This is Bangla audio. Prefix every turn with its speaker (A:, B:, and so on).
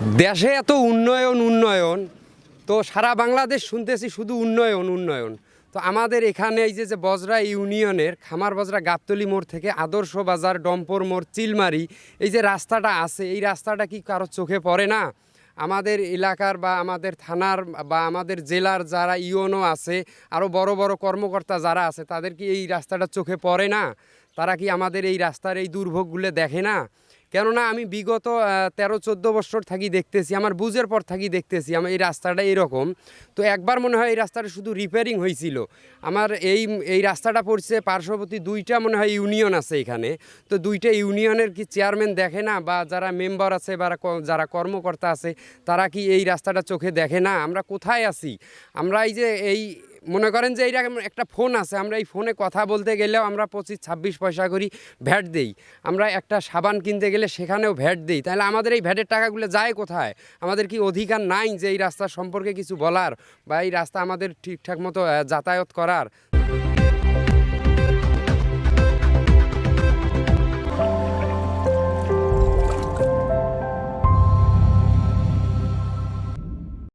A: দেশে এত উন্নয়ন উন্নয়ন, তো সারা বাংলাদেশ শুনতেছি শুধু উন্নয়ন উন্নয়ন। তো আমাদের এখানে এই যে বজরা ইউনিয়নের খামার বজরা গাবতলী মোড় থেকে আদর্শ বাজার, ডম্পর মোড়, চিলমারি, এই যে রাস্তাটা আছে, এই রাস্তাটা কি কারো চোখে পড়ে না? আমাদের এলাকার বা আমাদের থানার বা আমাদের জেলার যারা ইউনো আছে, আরও বড় বড় কর্মকর্তা যারা আছে, তাদের কি এই রাস্তাটা চোখে পড়ে না? তারা কি আমাদের এই রাস্তার এই দুর্ভোগগুলো দেখে না? কেননা আমি বিগত 13-14 বছর থাকি দেখতেছি, আমার বুঝের পর থাকি দেখতেছি আমার এই রাস্তাটা এরকম। তো একবার মনে হয় এই রাস্তাটা শুধু রিপেয়ারিং হয়েছিল। আমার এই রাস্তাটা পড়ছে পার্শ্ববর্তী 2টা মনে হয় ইউনিয়ন আছে এখানে। তো 2টা ইউনিয়নের কি চেয়ারম্যান দেখে না, বা যারা মেম্বার আছে বা যারা কর্মকর্তা আছে, তারা কি এই রাস্তাটা চোখে দেখে না? আমরা কোথায় আছি? আমরা এই মনে করেন যে এইরকম একটা ফোন আছে, আমরা এই ফোনে কথা বলতে গেলেও আমরা 25-26 পয়সা করি ভ্যাট দেই। আমরা একটা সাবান কিনতে গেলে সেখানেও ভ্যাট দিই। তাহলে আমাদের এই ভ্যাটের টাকাগুলো যায় কোথায়? আমাদের কি অধিকার নাই যে এই রাস্তার সম্পর্কে কিছু বলার, বা এই রাস্তা আমাদের ঠিকঠাক মতো যাতায়াত করার?